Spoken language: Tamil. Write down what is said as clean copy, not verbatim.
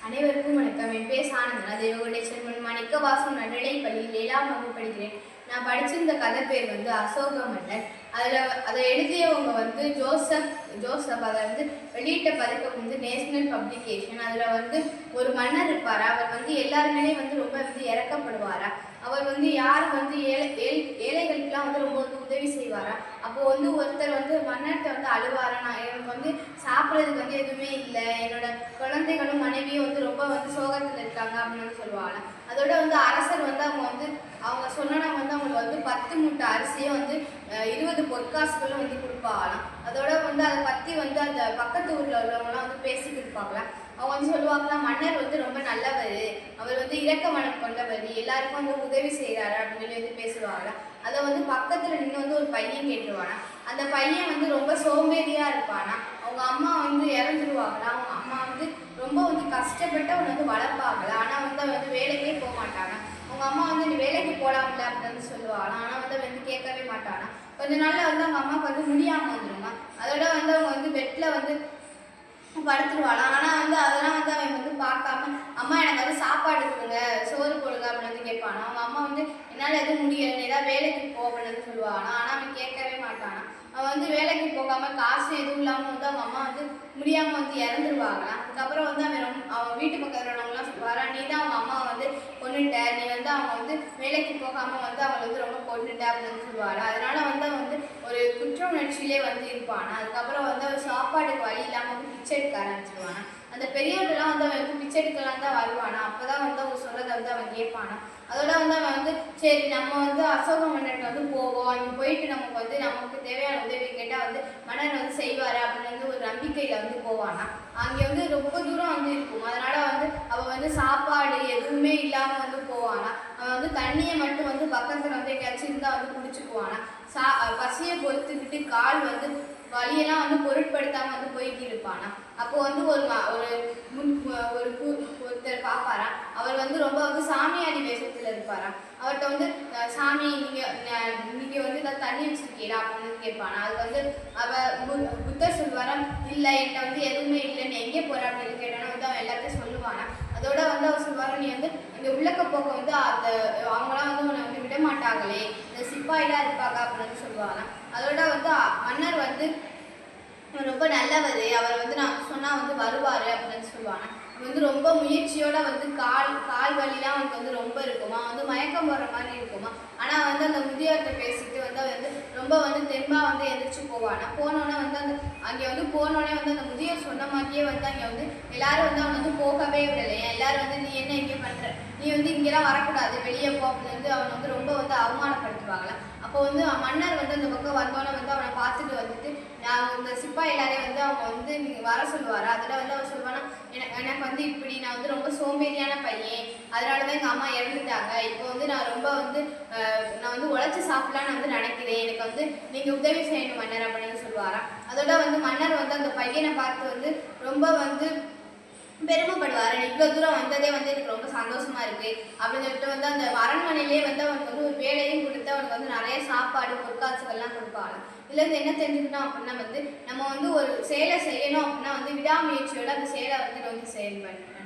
அனைவருக்கும் வணக்கம். என் பேர் சானந்தனா. தேவகோட்டை செல்வன் மாணிக்க வாசம் நடுநிலைப் பள்ளியில் 7ஆம் வகுப்பு படிக்கிறேன். நான் படிச்சிருந்த கதை பேர் அசோக மன்னர். அதை எழுதியவங்க ஜோசப். அதை வெளியிட்ட பதிப்பகம் நேஷனல் பப்ளிகேஷன். அதில் ஒரு மன்னர் இருப்பாரா. அவர் எல்லாருமே ரொம்ப இறக்கப்படுவாரா. அவர் யார் ஏழைகளுக்கெல்லாம் ரொம்ப உதவி செய்வாரா. அப்போ ஒருத்தர் மன்னர்கிட்ட அழுவாரா, நான் எனக்கு சாப்பிட்றதுக்கு எதுவுமே இல்லை, என்னோட குழந்தைகளும் மனைவியும் ரொம்ப சோகத்தில் இருக்காங்க அப்படின்னு சொல்லுவாங்க. அதோட அரசர் அவங்க சொன்னா அவங்களுக்கு 10 மூட்டை அரிசியும் 20 பொற்காசுகளும் கொடுப்பாங்களாம். அதோட அதை பற்றி அந்த பக்கத்து ஊரில் உள்ளவங்களாம் பேசிட்டு இருப்பாங்களாம். அவங்க சொல்லுவாங்களா, மன்னர் ரொம்ப நல்லவர், அவர் இரக்க மனம் கொண்டவர், எல்லாருக்கும் உதவி செய்கிறாரு அப்படின்னு சொல்லி பேசுவாங்களா. அதை பக்கத்தில் நின்று ஒரு பையன் கேட்டுருவானா. அந்த பையன் ரொம்ப சோம்பேறியா இருப்பானா. அவங்க அம்மா இறந்துருவாங்களா. அவங்க அம்மா ரொம்ப கஷ்டப்பட்டு அவனை வளர்ப்பாங்களா. ஆனால் அவன் வேலைக்கே போக மாட்டானா. அவங்க அம்மா நீ வேலைக்கு போகலாம்ல அப்படின்னு சொல்லுவாங்க. ஆனால் கேட்கவே மாட்டானா. கொஞ்ச நாள்ல அவங்க அம்மாவுக்கு முடியாமல் வந்துடுமா. அதோட அவங்க பெட்டில் படுத்துருவாளா. ஆனால் அதெல்லாம் அவன் பார்க்காம, அம்மா எனக்கு சாப்பாடு கொடுங்க, சோறு கொடுங்க அப்படின்னு கேட்பானா. அவங்க அம்மா என்னால் எதுவும் முடியல, ஏதாவது வேலைக்கு போ அப்படின்னு சொல்லுவானா. ஆனால் அவன் கேட்கவே மாட்டானா. அவன் வேலைக்கு போகாமல் காசு எதுவும் இல்லாமல் அவங்க அம்மா முடியாமல் இறந்துருவாங்களா. அதுக்கப்புறம் அவன் வீட்டு பக்கத்தில் உள்ளவங்களாம் சொல்லுவாரா, நீ தான் அவங்க அம்மாவை கொண்டுட்ட, நீ அவங்க வேலைக்கு போகாமல் அவங்களை ரொம்ப கொண்டுட்ட அப்படின்னு சொல்லுவாரா. அதனால அவன் ஒரு குற்ற உணர்ச்சியிலே இருப்பானா. அதுக்கப்புறம் அவன் சாப்பாடுக்கு வழி இல்லாமல் பிச்சை எடுக்க ஆரம்பிச்சிருவானா. அந்த பெரியவர்கள்லாம் அவன் பிச்சை எடுக்கலாம் தான் வருவானா. அப்போதான் அவங்க சொல்றதை அவன் கேட்பானா. அதோட அவன் சரி நம்ம அசோக மன்னர்கிட்ட போவோம், அங்கே போயிட்டு நமக்கு தேவையான உதவி கேட்டால் மன்னர் செய்வார் அப்படின்னு ஒரு நம்பிக்கையில் போவானா. அங்கே ரொம்ப தூரம் இருக்கும். அதனால அவன் சாப்பாடு எதுவுமே இல்லாமல் போவானா. அவன் தண்ணியை மட்டும் பக்கத்தில் எங்கேயாச்சும் இருந்தால் குடிச்சுக்குவானா. பசியை பொறுத்துக்கிட்டு கால் வழியெல்லாம் பொருட்படுத்தாமல் போயிட்டு இருப்பானா. அப்போ ஒருத்தர் பார்ப்பாரா. அவர் ரொம்ப சாமியாடி வேஷத்தில் இருப்பாரா. அவர்கிட்ட சாமி நீங்கள் தண்ணி வச்சிருக்கீரா அப்படின்னு கேட்பானா. அது புத்தர் சொல்வாரா, இல்லை என்கிட்ட எதுவுமே இல்லை, நீ எங்கே போகிற அப்படின்னு கேட்டானா அவன் எல்லாத்தையும் சொல்லுவானா. அதோட அவர் சொல்வாரா, நீ இங்கே உள்ளக்க போக அவங்களாம் உன்னை விட மாட்டாங்களே, இந்த சிப்பாயிலாம் இருப்பாங்க அப்படின்னு சொல்லுவாங்க. அதோட மன்னர் ரொம்ப நல்லவர், அவர் நான் சொன்னால் வருவார் அப்படின்னு சொல்லுவாங்க. ரொம்ப முயற்சியோட கால் வலிலாம் அவனுக்கு ரொம்ப இருக்குமா, மயக்கம் போடுற மாதிரி இருக்குமா. ஆனால் அந்த முதியோர்கிட்ட பேசிட்டு ரொம்ப தெம்பா எந்திரிச்சு போவானா. போனோன்னே அங்கே போனோடனே அந்த முதியோர் சொன்ன மாதிரியே அங்கே எல்லாரும் அவன் போகவே விடலையா. எல்லாரும் நீ என்ன இங்கே பண்ணுற, நீ இங்கெல்லாம் வரக்கூடாது, வெளியே போ அப்படின்னு அவன் ரொம்ப அவமானப்படுத்துவாங்களா. அப்போ மன்னர் அந்த பக்கம் வந்தோன்னே அவனை பார்த்துட்டு நான் இந்த சிப்பாய் எல்லாரையும் அவங்க நீங்கள் வர சொல்லுவாரா. அதில் அவர் சொல்லுவானா, எனக்கு இப்படி நான் ரொம்ப சோம்பேறியான பையன், அதனால தான் எங்கள் அம்மா இறந்துட்டாங்க, இப்போ நான் ரொம்ப நான் உழைச்சி சாப்பிடலான்னு நினைக்கிறேன், எனக்கு நீங்கள் உதவி செய்யணும் மன்னர் அப்படின்னு சொல்லுவாரா. அதோட மன்னர் அந்த பையனை பார்த்து ரொம்ப பெருமைப்படுவார். இவ்வளோ தூரம் வந்ததே எனக்கு ரொம்ப சந்தோஷமா இருக்கு அப்படின்னு சொல்லிட்டு அந்த அரண்மனையிலே அவனுக்கு ஒரு வேலையும் கொடுத்து அவனுக்கு நிறைய சாப்பாடு பொற்காசுகள்லாம் கொடுப்பாங்க. இதுல என்ன தெரிஞ்சுக்கிட்டோம் அப்படின்னா நம்ம ஒரு செயலை செய்யணும் அப்படின்னா விடாமுயற்சியோட அந்த செயலை செயல்படணும்.